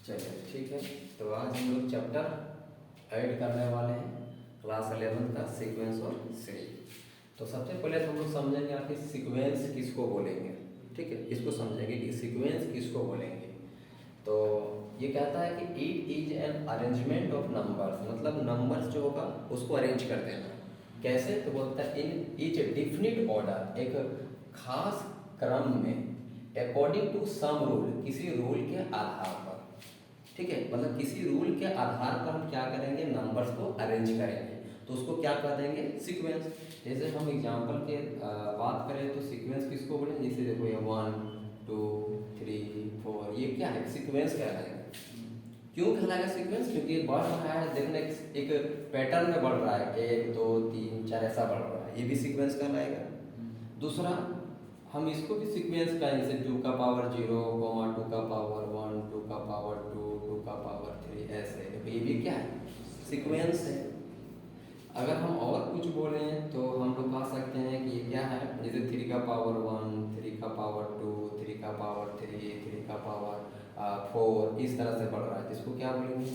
चलिए ठीक है। तो आज हम लोग चैप्टर ऐड करने वाले हैं क्लास 11 का सीक्वेंस और सीरीज। तो सबसे पहले तो हम लोग समझेंगे आपके सीक्वेंस किसको बोलेंगे, ठीक है, इसको समझेंगे कि सीक्वेंस किसको बोलेंगे। तो ये कहता है कि it is an arrangement of numbers, मतलब नंबर्स जो होगा उसको अरेंज कर देना। कैसे? तो बोलता है इन इच डिफिनिट ऑर्डर, एक खास क्रम में, अकॉर्डिंग टू सम रूल, किसी रूल के आधार पर, ठीक है, मतलब किसी रूल के आधार पर हम क्या करेंगे, नंबर्स को अरेंज करेंगे, तो उसको क्या कह देंगे, सीक्वेंस। जैसे हम एग्जांपल के बात करें तो सीक्वेंस किसको बोलेंगे, जैसे देखो ये 1 2 3 4, ये क्या है, सीक्वेंस कहलाएगा। क्यों कहलाएगा सीक्वेंस? क्योंकि ये बढ़ रहा है, देखने एक पैटर्न में बढ़ रहा है, 1 2 3 4 ऐसा बढ़ रहा है, ये भी सीक्वेंस कहलाएगा। दूसरा हम इसको भी सीक्वेंस का, जैसे 2 का पावर 0, 2 का पावर 1, 2 का पावर 2, 2 का पावर 3, ऐसे, ये भी क्या है, सीक्वेंस है। अगर हम और कुछ बोलें तो हम लोग कह सकते हैं कि ये क्या है, जैसे 3 का पावर 1, 3 का पावर 2, 3 का पावर 3, 3 का पावर 4, इस तरह से बढ़ रहा है, इसको क्या बोलेंगे,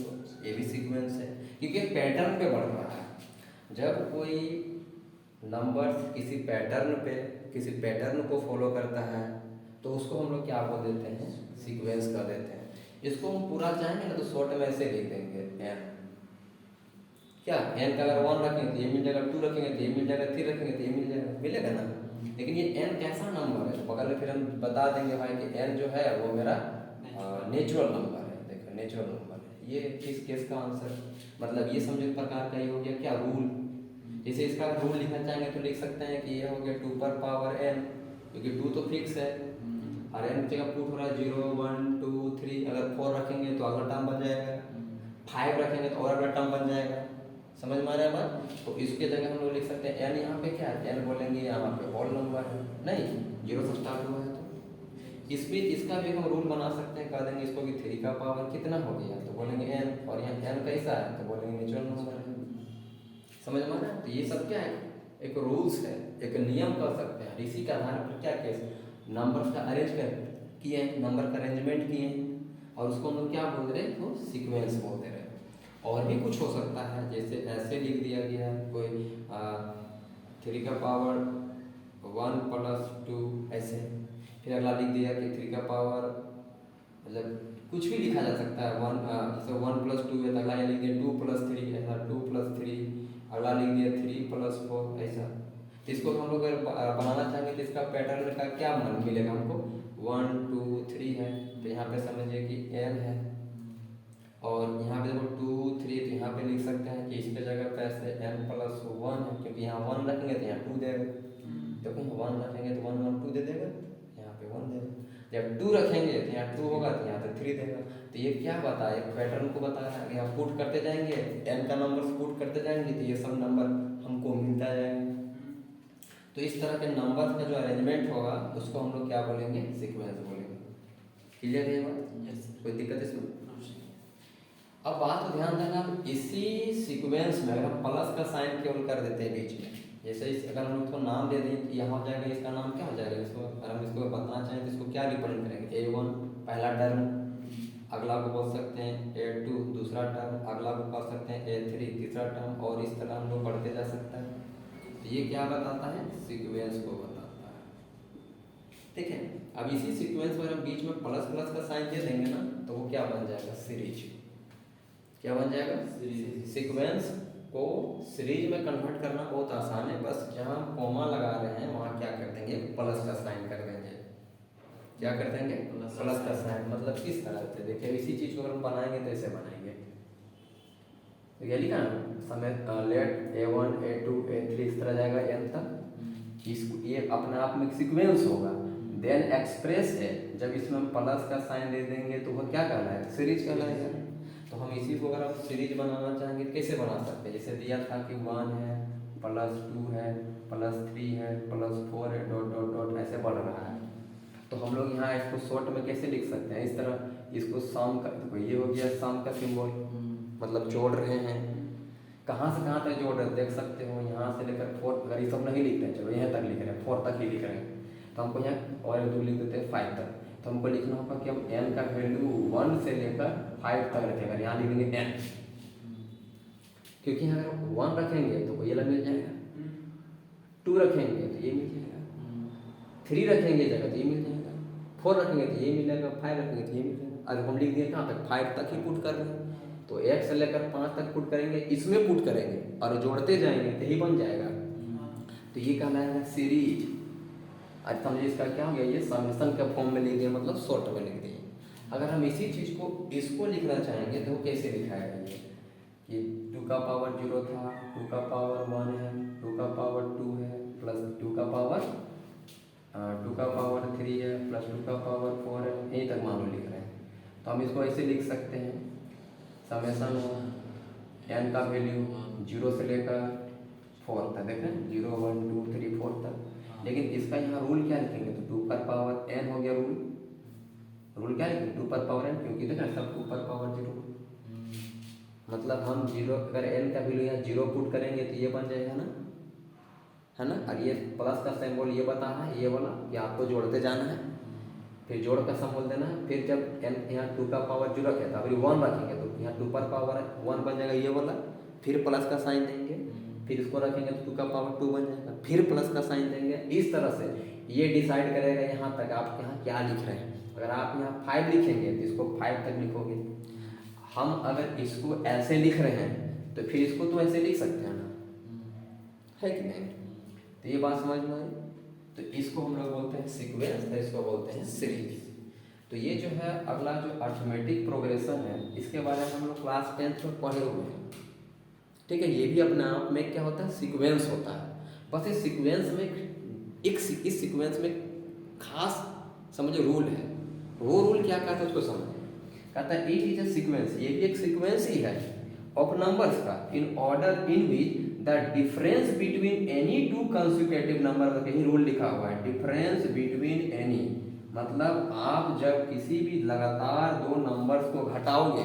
ये भी सीक्वेंस है, क्योंकि पैटर्न पे बढ़ रहा है। जब कोई नंबर्स किसी पैटर्न को फॉलो करता है तो उसको हम लोग क्या बोल देते हैं, सीक्वेंस कर देते हैं। इसको हम पूरा चाहेंगे ना तो शॉर्ट में ऐसे लिख देंगे एन। क्या एन का अगर 1 रखेंगे तो ये मिल जाएगा, 2 रखेंगे तो ये मिल जाएगा, 3 रखेंगे तो ये मिल जाएगा, मिलेगा ना। लेकिन ये एन कैसा नंबर है, तो बगल में फिर हम बता देंगे भाई कि एन जो है वो मेरा नेचुरल नंबर है। देखो नेचुरल नंबर है, ये इस केस का आंसर, मतलब ये समझो एक प्रकार का ये हो गया क्या, रूल। जैसे इसका रूल लिखना चाहेंगे तो लिख सकते हैं कि ये हो गया 2 पर पावर n, क्योंकि 2 तो फिक्स है और n की जगह पुट हो रहा है 0 1 2 3। अगर 4 रखेंगे तो अगला टर्म बन जाएगा, 5 रखेंगे तो और अगला टर्म बन जाएगा। समझ में आ रहा है बात? तो इसके जगह हम लोग लिख सकते हैं n, यहाँ पे क्या है, n बोलेंगे यहाँ पे होल नंबर है, नहीं 0 से स्टार्ट हुआ है। तो इसमें इसका भी हम रूल बना सकते हैं, कह देंगे इसको कि 3 का पावर कितना हो गया, तो बोलेंगे n, और यहाँ n कैसा है तो बोलेंगे नेचुरल नंबर है। समझ में आ रहा है? तो ये सब क्या है, एक रूल्स है, एक नियम कर सकते हैं। इसी के आधार पर क्या केस, नंबर का अरेंज किए, नंबर का अरेंजमेंट किए, और उसको हम लोग क्या बोल रहे हैं, तो सीक्वेंस बोलते रहे। और भी कुछ हो सकता है, जैसे ऐसे लिख दिया गया है कोई 3 का पावर 1 प्लस 2 ऐसे, फिर अगला लिख दिया कि 3 का पावर, मतलब कुछ भी लिखा जा सकता है। 1 जैसे 1 प्लस 2 है तो अगला लिख दिया 2 प्लस 3, ऐसा 2 प्लस 3, अगला लिख दिया 3 प्लस 4 ऐसा। तो इसको हम लोग अगर बनाना चाहेंगे तो इसका पैटर्न का क्या मान मिलेगा हमको, 1 2 3 है तो यहाँ पे समझिए कि n है, और यहाँ पे देखो 2 3, तो यहाँ पे लिख सकते हैं कि इसके जगह पे ऐसे n प्लस 1 है, क्योंकि यहाँ 1 रखेंगे तो यहाँ 2 देगा, देखो यहाँ 1 रखेंगे तो 1 1 2 दे देगा, यहाँ पे 1 देगा। जब 2 रखेंगे तो यहाँ 2 होगा तो यहाँ पे 3 देगा। तो ये क्या बता है, एक पैटर्न को बता रहा है कि यहाँ पुट करते जाएंगे, n का नंबर पुट करते जाएंगे तो ये सब नंबर हमको मिलता जाएगा। तो इस तरह के नंबर का जो अरेंजमेंट होगा उसको हम लोग क्या बोलेंगे, सीक्वेंस बोलेंगे। क्लियर है बात? Yes. कोई दिक्कत है इसमें? अब बात को ध्यान देना, इसी सीक्वेंस में अगर हम प्लस का साइन केवल कर देते हैं बीच में, जैसे अगर हम इसको नाम दे दें कि यहाँ हो जाएगा, इसका नाम क्या हो जाएगा, इसको अगर हम इसको बताना चाहें तो इसको क्या रिप्रेजेंट करेंगे, A1 पहला टर्म, अगला को बोल सकते हैं A2 दूसरा टर्म, अगला को कर सकते हैं A3 तीसरा टर्म, और इस तरह हम लोग बढ़ते जा सकते हैं। तो ये क्या बताता है, सीक्वेंस को बताता है, ठीक है। अब इसी सीक्वेंस में हम बीच में प्लस प्लस का साइन दे देंगे ना तो वो क्या बन जाएगा, सीरीज। क्या बन जाएगा, सीक्वेंस को सीरीज में कन्वर्ट करना बहुत आसान है, बस जहाँ हम कॉमा लगा रहे हैं वहाँ क्या कर देंगे, प्लस का साइन कर देंगे। क्या कर देंगे, प्लस का साइन, मतलब किस तरह से, देखिए इसी चीज को अगर हम बनाएंगे तो ऐसे बनाएंगे, ये लिखा ना समय, लेट A1 A2 A3 इस तरह जाएगा n तक, इसको ये अपने आप में सीक्वेंस होगा। देन एक्सप्रेस है, जब इसमें हम प्लस का साइन दे देंगे तो वह क्या कहलाएगा, सीरीज कहलाएगा। तो हम इसी को अगर आप सीरीज बनाना चाहेंगे कैसे बना सकते हैं, जैसे दिया था कि 1 है प्लस 2 है प्लस 3 है प्लस 4 है डॉट डॉट डॉट ऐसे बढ़ रहा है। तो हम लोग यहाँ इसको शॉर्ट में कैसे लिख सकते हैं, इस तरह, इसको सम का, तो ये हो गया सम का सिंबल, मतलब जोड़ रहे हैं। कहाँ से कहाँ तक जोड़ रहे हैं देख सकते हो, यहाँ से लेकर 4, अगर ये सब नहीं लिख रहे हैं, चलो यहाँ तक लिख रहे हैं, 4 तक ही लिख रहे हैं, तो हमको यहाँ और 2 लिख देते हैं 5 तक। तो हमको लिखना होगा कि हम n का वैल्यू 1 से लेकर 5 तक रखेगा, यहाँ लिख देंगे n, क्योंकि अगर 1 रखेंगे तो ये वाला मिल जाएगा, 2 रखेंगे तो ये मिल जाएगा, 3 रखेंगे जगह तो ये मिल जाएगा, 4 रखेंगे तो ये मिलेगा, 5 रखेंगे तो ये मिल जाएगा। अब हम लिख दिए कहाँ तक, 5 तक ही पुट कर रहे हैं, तो 1 से लेकर 5 तक पुट करेंगे, इसमें पुट करेंगे और जोड़ते जाएंगे तो ही बन जाएगा। तो ये कहलाएगा सीरीज। आज समझिए इसका क्या हो गया, ये समेशन के फॉर्म में लिख दिए, मतलब शॉर्ट में लिख दिए। अगर हम इसी चीज़ को इसको लिखना चाहेंगे तो कैसे लिखाएगा ये, कि 2 का पावर 0 था, 2 का पावर 1 है, 2 का पावर 2 है, प्लस 2 का पावर 3 है, प्लस 2 का पावर 4 है, यहीं तक मान लो लिख रहे हैं। तो हम इसको ऐसे लिख सकते हैं, समेशन n का वैल्यू 0 से लेकर 4 तक, देखें 0 1 2 3 4 तक। लेकिन इसका यहाँ रूल क्या लिखेंगे, तो 2 पर पावर n हो गया रूल क्या लिखेंगे, 2 पर पावर n, क्योंकि देखें सब 2 पर पावर 0, मतलब हम 0, अगर n का वैल्यू यहाँ 0 पुट करेंगे तो ये बन जाएगा ना, है ना। और ये प्लस का सिंबल ये बताना है, ये वाला कि आपको जोड़ते जाना है, फिर जोड़ का सिंबल देना है। फिर जब n यहाँ 2 का पावर 0 रखे तो अभी 1 रखेंगे तो यहाँ 2 पर पावर 1 बन जाएगा ये वाला, फिर प्लस का साइन देंगे, फिर इसको रखेंगे तो 2 का पावर 2 बन जाएगा, फिर प्लस का साइन देंगे। इस तरह से ये डिसाइड करेगा यहाँ तक आप यहाँ क्या लिख रहे हैं। अगर आप यहाँ 5 लिखेंगे तो इसको 5 तक लिखोगे। हम अगर इसको ऐसे लिख रहे हैं तो फिर इसको तो ऐसे लिख सकते हैं ना, है कि नहीं। तो ये बात समझ में आई। तो इसको हम लोग बोलते हैं सीक्वेंस, तो इसको बोलते हैं सीरीज। तो ये जो है अगला जो अर्थमेटिक प्रोग्रेशन है, इसके बारे में हम लोग क्लास 10th में पढ़े हुए हैं, ठीक है। ये भी अपने आप में क्या होता है, सीक्वेंस होता है। बस इस सीक्वेंस में इस सीक्वेंस में खास समझो रूल है। वो रूल क्या कहता है उसको समझे, कहता है इट इज अ सीक्वेंस, ये भी एक सीक्वेंस ही है ऑफ नंबर्स का, in order in which the difference between any 2 consecutive number, कहीं रूल लिखा हुआ है, डिफरेंस बिटवीन एनी, मतलब आप जब किसी भी लगातार 2 नंबर्स को घटाओगे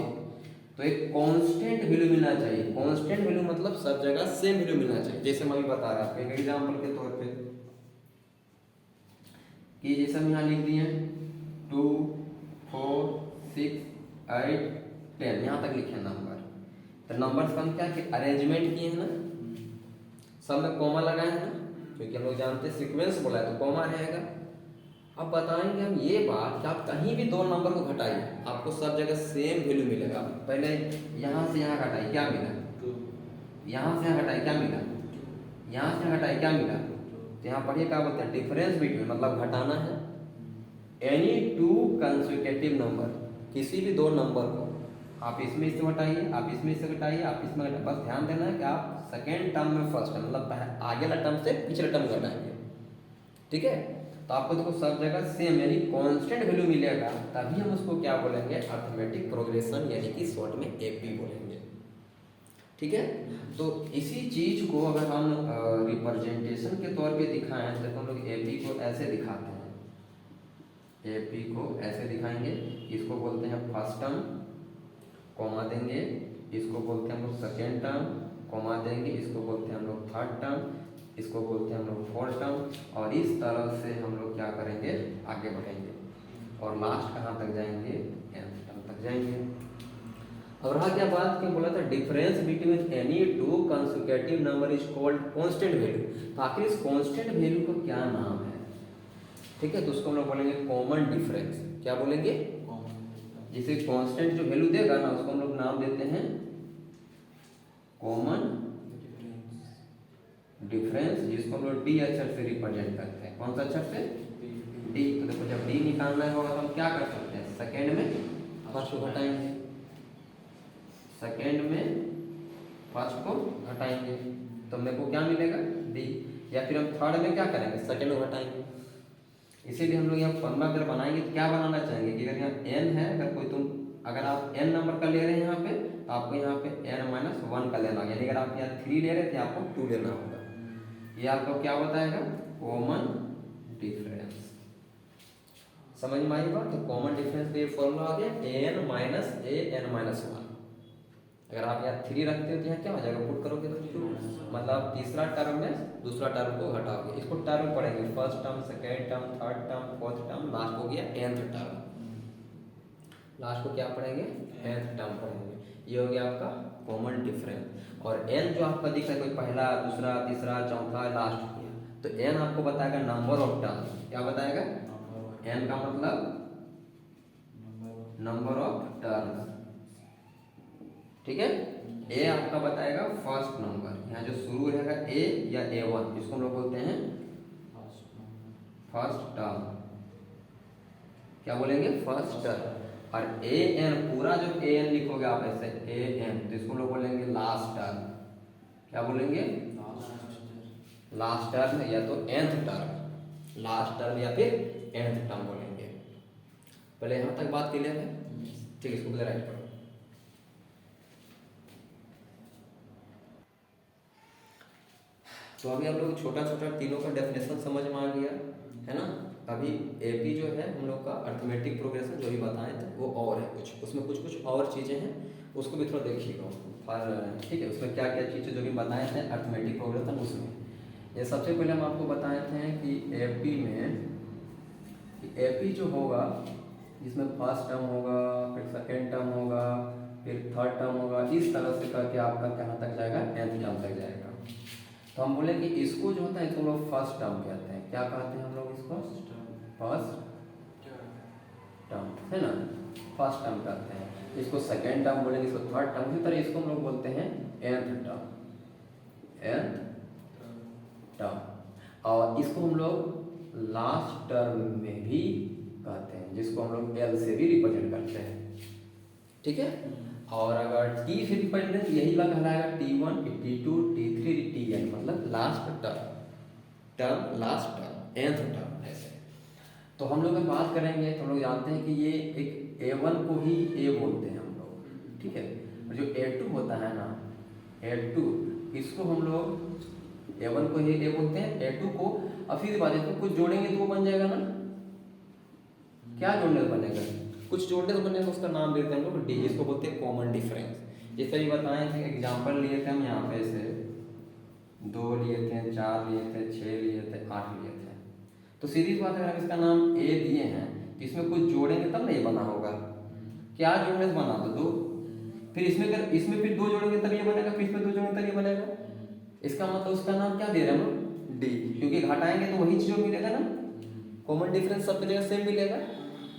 तो एक कांस्टेंट वैल्यू मिलना चाहिए। कांस्टेंट वैल्यू मतलब सब जगह सेम वैल्यू मिलना चाहिए। जैसे मैं अभी बता रहा हूँ एक एग्जांपल के तौर पे, कि जैसे हम यहाँ लिख दिए 2 4 6 8 10, यहाँ तक लिखे नंबर। तो नंबर्स का हम क्या कि अरेंजमेंट किए हैं ना, सब में कॉमा लगाए हैं ना, क्योंकि हम लोग जानते हैं सीक्वेंस बोला है तो कॉमा रहेगा। अब बताएंगे हम ये बात कि आप कहीं भी 2 नंबर को घटाइए आपको सब जगह सेम वैल्यू मिलेगा। पहले यहाँ से यहाँ घटाइए क्या मिला, यहाँ से यहाँ घटाइए क्या मिला, यहाँ से यहाँ घटाइए क्या मिला। तो यहाँ पढ़िए क्या बोलते हैं, डिफरेंस बिटवीन मतलब घटाना है एनी 2 कंसेक्यूटिव नंबर, किसी भी 2 नंबर को आप इसमें इससे घटाइए, आप इसमें इससे घटाइए, आप इसमें घटाइए। बस ध्यान देना है कि आप सेकेंड टर्म में फर्स्ट टर्म मतलब आगे वाला टर्म से पिछले टर्म घटाएंगे, ठीक है। तो आपको देखो सब जगह सेम यानी कांस्टेंट वैल्यू मिलेगा, तभी हम उसको क्या बोलेंगे, अर्थमेटिक प्रोग्रेशन, यानी कि शॉर्ट में एपी बोलेंगे, ठीक है। तो इसी चीज को अगर हम रिप्रेजेंटेशन के तौर पे दिखाएं तो हम लोग एपी को ऐसे दिखाते हैं, एपी को ऐसे दिखाएंगे, इसको बोलते हैं फर्स्ट टर्म, कॉमा देंगे, इसको बोलते हैं हम लोग सेकेंड टर्म, कॉमा देंगे, इसको बोलते हैं हम लोग थर्ड टर्म, इसको बोलते हैं हम लोग फोर्थ टर्म। और इस तरह से हम लोग क्या करेंगे, आगे बढ़ेंगे और लास्ट कहाँ तक जाएंगे, nth टर्म तक जाएंगे। और रहा क्या बात क्यों बोला था, difference between any 2 consecutive number is called constant value. तो आखिर इस कांस्टेंट वैल्यू का क्या नाम है, ठीक है। तो उसको हम लोग बोलेंगे कॉमन डिफरेंस। क्या बोलेंगे, जैसे कांस्टेंट जो वैल्यू देगा ना उसको हम लोग नाम देते हैं कॉमन डिफरेंस, जिसको हम लोग डी अक्षर से रिप्रेजेंट करते हैं। कौन सा अक्षर से, डी। तो देखो जब डी निकालना होगा तो हम क्या कर सकते हैं, सेकेंड में फर्स्ट को घटाएंगे, सेकेंड में फर्स्ट को घटाएंगे तो मेरे को क्या मिलेगा, डी। या फिर हम थर्ड में क्या करेंगे, सेकेंड को घटाएंगे। इसीलिए हम लोग यहाँ फॉर्मूला अगर बनाएंगे तो क्या बनाना चाहेंगे कि अगर यहाँ n है, अगर आप n नंबर का ले रहे हैं यहाँ पे तो आपको यहाँ पे n-1 का लेना होगा, यानी अगर आप यहाँ 3 ले रहे थे आपको 2 लेना होगा। ये आपको क्या बताएगा, कॉमन डिफरेंस। समझ में आई बात। तो कॉमन डिफरेंस का ये फॉर्मूला आ गया n-a(n-1)। अगर आप यहाँ 3 रखते हो तो यहाँ क्या हो जाएगा, पुट करोगे तो 2, मतलब तीसरा टर्म में दूसरा टर्म को हटाओगे। इसको टर्म पढ़ेंगे, first term, second term, third term, fourth term, last हो गया nth टर्म। लास्ट को क्या पढ़ेंगे, nth टर्म पढ़ेंगे। ये हो गया आपका कॉमन डिफरेंस। और n जो आपका दिख रहा है, कोई पहला, दूसरा, तीसरा, चौथा, लास्ट किया, तो n आपको बताएगा नंबर ऑफ टर्म। क्या बताएगा, n का मतलब नंबर ऑफ टर्म, ठीक है। a आपका बताएगा फर्स्ट नंबर, यहाँ जो शुरू रहेगा a या a1, इसको हम लोग बोलते हैं फर्स्ट टर्म। क्या बोलेंगे, फर्स्ट टर्म। और an पूरा जो an लिखोगे आप ऐसे an, तो इसको हम लोग बोलेंगे लास्ट टर्म। क्या बोलेंगे, लास्ट टर्म या तो nth टर्म, लास्ट टर्म या फिर nth टर्म बोलेंगे। पहले यहाँ तक बात क्लियर है, ठीक है। इसको पहले राइट करो। तो अभी हम लोग छोटा छोटा तीनों का डेफिनेशन समझ में आ गया है ना। अभी एपी जो है हम लोग का अर्थमेटिक प्रोग्रेशन जो भी बताए थे वो और है, कुछ उसमें कुछ और चीज़ें हैं, उसको भी थोड़ा देखिएगा फॉर, ठीक है। उसमें क्या क्या चीज़ें जो भी बताए थे अर्थमेटिक प्रोग्रेशन, उसमें ये सबसे पहले हम आपको बताए थे कि एपी में, एपी जो होगा जिसमें फर्स्ट टर्म होगा, फिर सेकेंड टर्म होगा, फिर थर्ड टर्म होगा, इस तरह से करके आपका कहाँ तक जाएगा, nth टर्म तक जाएगा। तो हम बोले कि इसको जो होता है इसको हम लोग फर्स्ट टर्म कहते हैं। क्या कहते हैं हम लोग इसको, फर्स्ट टर्म, है ना, फर्स्ट टर्म कहते हैं। इसको सेकेंड टर्म बोलेंगे, इसको थर्ड टर्म। इसी तरह इसको हम लोग बोलते हैं nth टर्म, nth टर्म। और इसको हम लोग लास्ट टर्म में भी कहते हैं, जिसको हम लोग L से भी रिप्रेजेंट करते हैं, ठीक है। और अगर T से रिप्रेजेंट यही लग कहलाएगा T1, T2, T3, Tn, मतलब last term, last term, nth term ऐसे। तो हम लोग बात करेंगे तो हम लोग जानते हैं कि ये एक A1 को ही A बोलते हैं हम लोग, ठीक है। और जो A2 होता है ना, A2, इसको हम लोग A1 को ही A बोलते हैं, A2 को। अब सीधी बात है, इसको कुछ जोड़ेंगे तो वो बन जाएगा ना, क्या जोड़ने से बनेगा, कुछ जोड़ने से बनेगा, उसका नाम देते हैं हम लोग डी, इसको बोलते हैं कॉमन डिफरेंस। जैसे भी बताए थे, एग्जांपल लिए थे हम यहाँ पे से 2 लिए थे, 4 लिए थे, 6 लिए थे, 8 लिए थे। तो सीधी बात है, अगर इसका नाम ए दिए हैं तो इसमें कुछ जोड़ेंगे तब नहीं बना होगा। क्या जोड़ने से बना, तो 2, फिर इसमें फिर 2 जोड़ेंगे तब ये बनेगा, फिर इसमें 2 जोड़ेंगे तब ये बनेगा। इसका मतलब उसका नाम क्या दे रहे हैं हम, डी, क्योंकि घटाएंगे तो वही चीज मिलेगा ना, कॉमन डिफरेंस सब मिलेगा, सेम मिलेगा।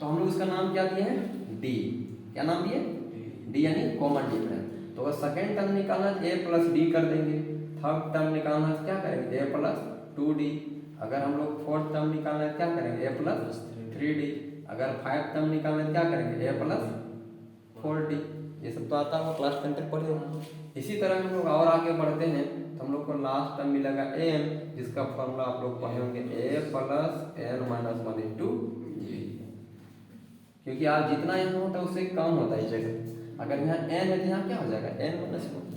तो हम लोग इसका नाम क्या दिए हैं, डी। क्या नाम दिए, डी, यानी कॉमन डिफरेंस। तो अगर सेकेंड टर्म निकालना है a प्लस डी कर देंगे, थर्ड टर्म निकालना है क्या करेंगे, a प्लस 2d। अगर हम लोग फोर्थ टर्म निकालना है क्या करेंगे, a प्लस 3d। अगर 5th टर्म निकालना है क्या करेंगे, a प्लस 4d। ये सब तो आता होगा, क्लास 10 तक पढ़े होंगे। इसी तरह हम लोग और आगे बढ़ते हैं तो हम लोग को लास्ट टर्म मिलेगा n, जिसका फॉर्मूला आप लोग पढ़े होंगे a plus n minus 1 into g। क्योंकि आप जितना यहाँ होता है उससे कम होता है जगह, अगर यहाँ n है तो यहाँ क्या हो जाएगा, n माइनस 1।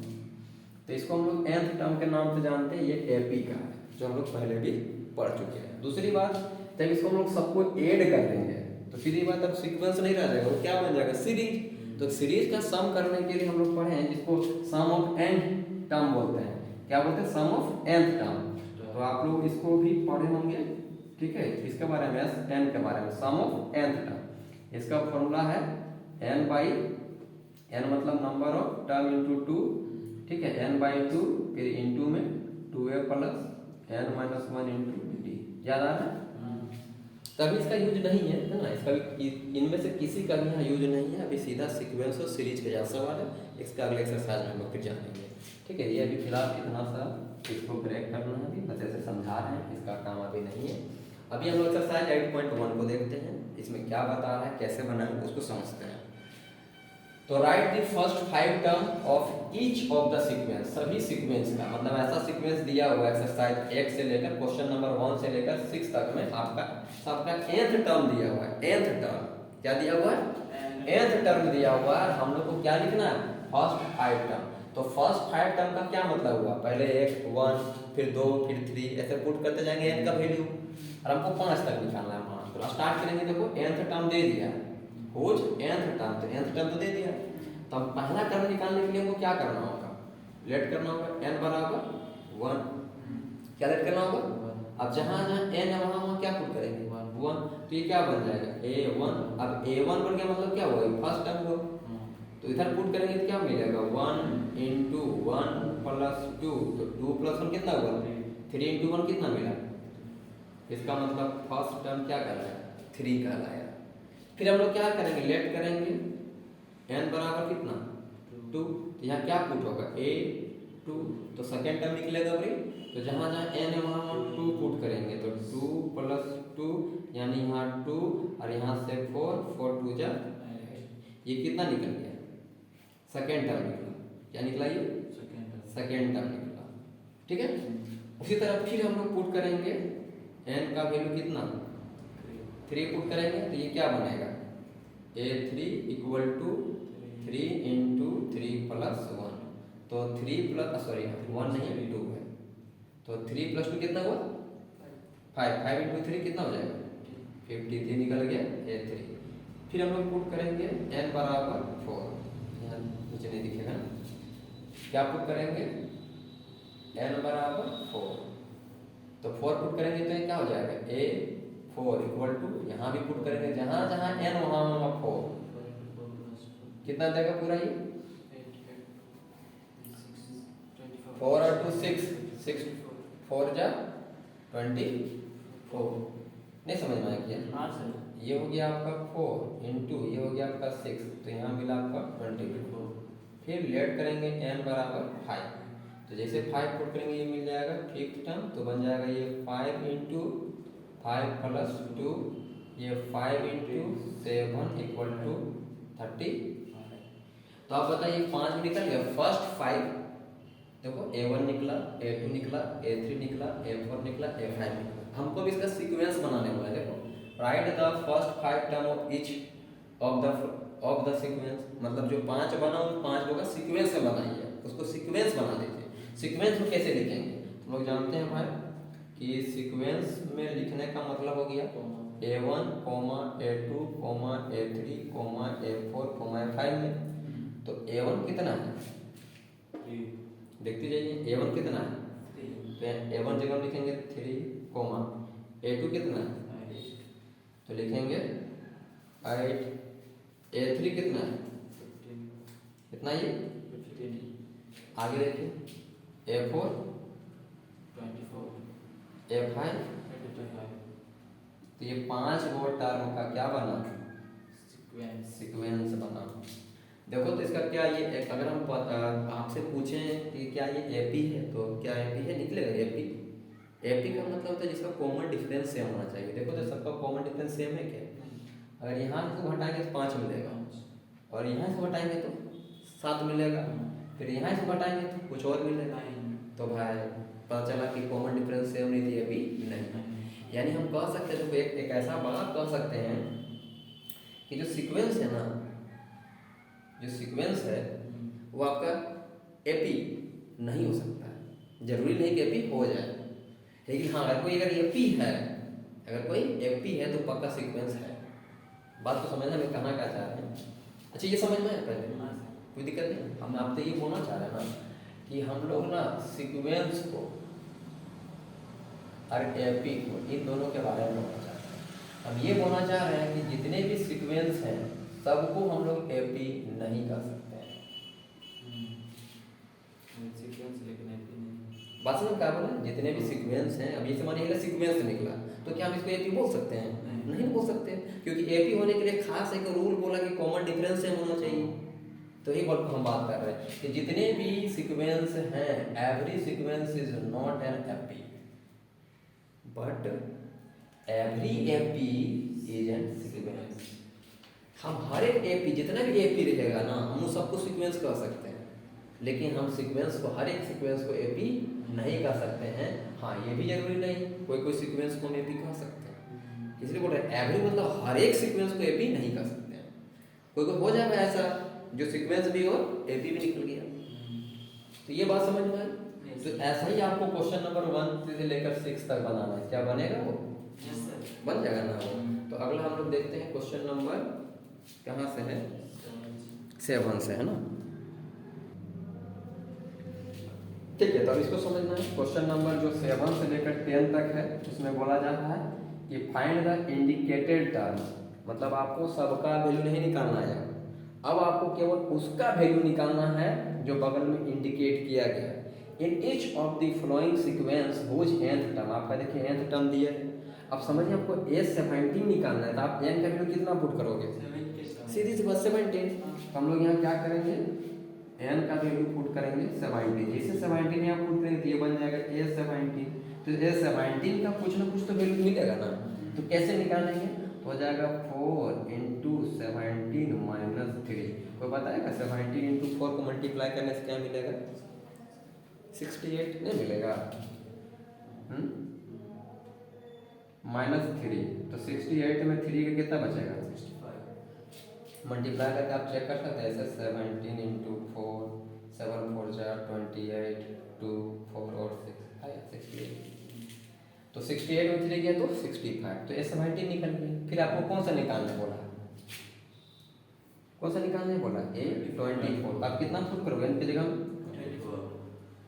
तो इसको हम लोग nth टर्म के नाम से जानते हैं, ये एपी का है, जो हम लोग पहले भी पढ़ चुके हैं। दूसरी बात, जब इसको हम लोग सबको ऐड कर देंगे तो सीधी बात अब सीक्वेंस नहीं रह जाएगा, वो क्या बन जाएगा, सीरीज। तो सीरीज का सम करने के लिए हम लोग पढ़े हैं, जिसको सम ऑफ nth टर्म बोलते हैं। क्या बोलते हैं, सम ऑफ nth टर्म। तो आप लोग इसको भी पढ़े होंगे, ठीक है, इसके बारे में, n के बारे में, सम ऑफ nth टर्म। इसका फॉर्मूला है n बाई n, मतलब नंबर ऑफ टर्म इंटू 2, ठीक है, n बाई 2, फिर इंटू में 2a plus n minus 1 into D. याद आ रहा है, कभी इसका यूज नहीं है ना, इसका भी, इनमें से किसी का भी यहाँ यूज नहीं है। अभी सीधा सीक्वेंस और सीरीज का जैसा सवाल है, इसका अगले एक्सरसाइज में हम लोग फिर जानेंगे, ठीक है। ये अभी फिलहाल इतना सा इसको ब्रेक करना है, अभी बस ऐसे समझा रहे हैं, इसका काम अभी नहीं है। अभी हम लोग एक्सरसाइज 8.1 को देखते हैं, इसमें क्या बता रहा है, कैसे बनाएंगे उसको समझते हैं। तो right the first 5 term of each of the sequence, सभी सीक्वेंस का मतलब ऐसा सीक्वेंस दिया हुआ है एक्सरसाइज 1 से लेकर क्वेश्चन नंबर 1 से लेकर 6 तक में आपका सबका nth टर्म दिया हुआ है। nth टर्म क्या दिया हुआ है, nth टर्म दिया हुआ है। हम लोग को क्या लिखना है, फर्स्ट 5 टर्म। तो फर्स्ट 5 टर्म का क्या मतलब हुआ, पहले 1, 1, फिर 2, फिर 3, ऐसे पुट करते जाएंगे n का वैल्यू, और हमको 5 तक निकालना है। 5 तो स्टार्ट करेंगे, देखो nth टर्म दे दिया, होज nth टर्म, तो nth टर्म तो दे दिया। तो हम पहला टर्म निकालने के लिए हमको क्या करना होगा, लेट करना होगा, n बराबर 1, क्या लेट करना होगा। अब जहाँ जहाँ n है वहाँ क्या पुट करेंगे, 1, तो ये क्या बन जाएगा a1। अब a1 बन गया, मतलब क्या होगा, फर्स्ट इधर पुट करेंगे तो क्या मिलेगा 1 इंटू 1 प्लस 2, तो 2 प्लस 1 कितना हुआ 3 इंटू 1 कितना मिला। इसका मतलब फर्स्ट टर्म क्या कहलाया 3 कहलाया। फिर हम लोग क्या करेंगे लेट करेंगे n बराबर कितना 2, तो यहाँ क्या पुट होगा a 2, तो सेकेंड टर्म निकलेगा भाई, तो जहाँ जहाँ n है वहाँ 2 पुट करेंगे, तो 2 प्लस 2 यानी यहाँ 2 और यहाँ से 4 4 2 जा, ये कितना निकल गया सेकेंड टर्म निकला। क्या निकला ये सेकेंड टर्म निकला। ठीक है, उसी तरह फिर हम लोग पुट करेंगे n का वैल्यू कितना 3 पुट करेंगे, तो ये क्या बनेगा a3 equal to 3 into 3 plus 1, तो 3 प्लस 1 नहीं 2 है, तो 3 प्लस 2 कितना हुआ 5, 5 इंटू 3 कितना हो जाएगा 53 निकल गया a3। फिर हम लोग पुट करेंगे n बराबर 4, यहाँ नीचे नहीं दिखेगा, क्या पुट करेंगे n बराबर 4, तो 4 पुट करेंगे तो ये क्या हो जाएगा a4 इक्वल टू, यहाँ भी पुट करेंगे जहाँ जहाँ n वहाँ 4, कितना देगा पूरा ये 4 और 2 6, 6 4 जा 24, नहीं समझ में आया क्या। हाँ सर, ये हो गया आपका 4 इंटू ये हो गया आपका 6, तो यहाँ मिला आपका 24। फिर लेट करेंगे n बराबर 5, तो जैसे 5 पुट करेंगे ये मिल जाएगा फिफ्थ टर्म, तो बन जाएगा ये 5 इंटू 5 प्लस 2, ये 5 इंटू 7 इक्वल टू 30। तो आप बताइए 5 निकल गया, फर्स्ट 5 देखो a1 निकला, a2 निकला, a3 निकला, a4 निकला, a5 निकला। हमको भी इसका सीक्वेंस बनाने वाला है। देखो right the first 5 term of each of the sequence, मतलब जो 5 बना उन 5 को का सीक्वेंस में बनाइए, उसको सीक्वेंस बना दीजिए। सीक्वेंस में कैसे लिखेंगे हम लोग जानते हैं भाई कि सीक्वेंस में लिखने का मतलब हो गया a1, a2, a3, a4, a5 में। तो a1 कितना है देखते जाइए, a1 कितना है, तो a1 जगह लिखेंगे 3, a2 कितना है तो लिखेंगे 8, a3 कितना है कितना ये 15, आगे देखिए a4 24, a5 तो ये 5 वो टर्म का क्या बना सीक्वेंस बना। देखो तो इसका क्या ये अगर हम आपसे पूछें कि क्या ये एपी है, तो क्या एपी है निकलेगा एपी। एपी का मतलब होता है जिसका कॉमन डिफरेंस सेम होना चाहिए। देखो तो सबका कॉमन डिफरेंस सेम है क्या, अगर यहाँ से हटाएंगे तो 5 मिलेगा, और यहाँ से हटाएंगे तो 7 मिलेगा, फिर यहाँ से हटाएंगे तो कुछ और मिलेगा। तो भाई पता चला कि कॉमन डिफरेंस सेम नहीं थी एपी नहीं। यानी हम कह सकते हैं, देखो एक ऐसा बात कह सकते हैं कि जो सीक्वेंस है ना, जो सीक्वेंस है वो आपका एपी नहीं हो सकता है। जरूरी नहीं कि एपी हो जाए, लेकिन हाँ अगर एपी है, अगर कोई एपी है तो पक्का सीक्वेंस है। बात को समझना मैं कहना क्या चाह रहे हैं। अच्छा ये समझ में आया पहले, कोई दिक्कत नहीं। हम आप तो ये बोलना चाह रहे हैं ना कि हम लोग ना सीक्वेंस को और एपी को इन दोनों के बारे में बोलना चाह रहे हैं। हम ये बोलना चाह रहे हैं कि जितने भी सीक्वेंस हैं सबको हम लोग एपी नहीं कर सकते हैं। बात समझ क्या बोला, जितने भी सीक्वेंस हैं, अब ये से मानिए सीक्वेंस निकला तो क्या हम इसको एपी बोल सकते हैं? नहीं बोल सकते, क्योंकि एपी होने के लिए खास एक रूल बोला कि कॉमन डिफरेंस सेम होना चाहिए। तो ये बोल हम बात कर रहे हैं कि जितने भी सीक्वेंस हैं, every sequence is not an AP, but every AP is an sequence. हम हर एक एपी, जितना भी एपी रहेगा ना, हम उस सबको सीक्वेंस कह सकते हैं, लेकिन हम सीक्वेंस को, हर एक सीक्वेंस को एपी नहीं कह सकते हैं। हाँ ये भी जरूरी नहीं, कोई कोई सीक्वेंस को हम एपी कह सकते हैं, इसलिए बोल रहे हैं एवरी मतलब हर एक सीक्वेंस को एपी नहीं कर सकते हैं। कोई कोई हो जाएगा ऐसा जो सीक्वेंस भी और एपी भी निकल गया। तो ये बात समझ में आई। तो ऐसा ही आपको क्वेश्चन नंबर 1 से लेकर 6 तक बनाना है। क्या बनेगा वो? बन जाएगा ना वो। तो अगला हम लोग देखते हैं क्वेश्चन नंबर कहाँ से है, 7 से है ना। ठीक है, तो अब इसको समझना है। क्वेश्चन नंबर जो 7 से लेकर 10 तक है, उसमें बोला जा रहा है कि फाइंड द इंडिकेटेड टर्म्स, मतलब आपको सबका वैल्यू नहीं निकालना है, अब आपको केवल उसका वैल्यू निकालना है जो बगल में इंडिकेट किया गया है। In each of the following sequence whose nth term, आपका देखिए nth टर्म दिया है। अब समझिए आपको A17 निकालना है तो आप n का वैल्यू कितना पुट करोगे? सीधी सी बात 17। हम लोग यहाँ क्या करेंगे, n का वैल्यू पुट करेंगे 17। जैसे 17 यहाँ पुट करेंगे तो ये बन जाएगा A17। तो A17 का कुछ ना कुछ तो वैल्यू मिलेगा ना, तो कैसे निकालेंगे? तो हो जाएगा 4 इंटू 17 माइनस 3। कोई बताएगा 17 इंटू 4 को मल्टीप्लाई करने से क्या मिलेगा? 68 नहीं मिलेगा, माइनस 3। तो 68 में 3 का कितना बचेगा? 65। मल्टीप्लाई करके आप चेक कर सकते हैं ऐसे 17 इंटू 4, 7 4 जा 28, 2 4 और 6 आया 68। तो 68 में 3 गया तो 65। तो A17 निकल गया। फिर आपको कौन सा निकालने बोला? कौन सा निकालने बोला? A24। आप कितना पुट करोगे n की जगह? 24।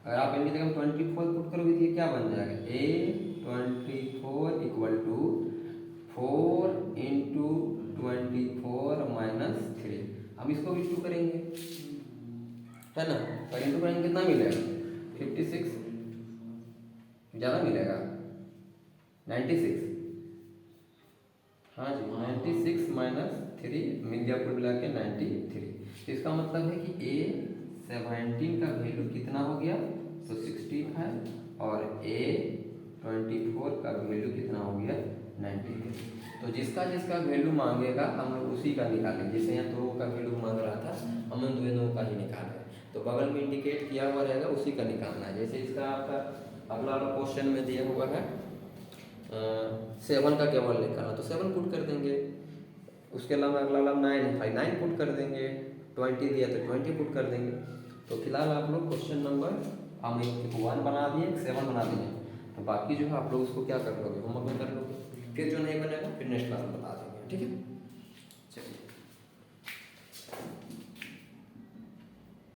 अगर आप n की जगह 24 पुट करोगे तो ये क्या बन जाएगा? A24 equal to 4 into 24 minus 3। हम इसको भी इंटू करेंगे, है ना? और इंटू करेंगे कितना मिलेगा? 56। ज़्यादा मिलेगा 96। हाँ जी 96 माइनस 3 मिल गया, कुल मिला के 93। तो इसका मतलब है कि A17 का वैल्यू कितना हो गया? तो 65 और A24 का वैल्यू कितना हो गया? 93। तो जिसका जिसका वैल्यू मांगेगा हम लोग उसी का निकालेंगे। जैसे यहाँ 2 का वैल्यू मांग रहा था, हम उन दोनों का ही निकालें। तो बगल में इंडिकेट किया हुआ रहेगा उसी का निकालना है। जैसे इसका आपका अगला वाला क्वेश्चन में दिया हुआ है 7 का केवल निकालना, तो 7 पुट कर देंगे। उसके अलावा अगला वाला 9 है, 9 पुट कर देंगे। 20 दिया तो 20 पुट कर देंगे। तो फिलहाल आप लोग क्वेश्चन नंबर हम 1 बना दिए, 7 बना दिए। तो बाकी जो है आप लोग उसको क्या कर लोगे, होमवर्क में कर लोगे। फिर जो नहीं बनेगा फिर नेक्स्ट क्लास में बता देंगे, ठीक है? चलिए।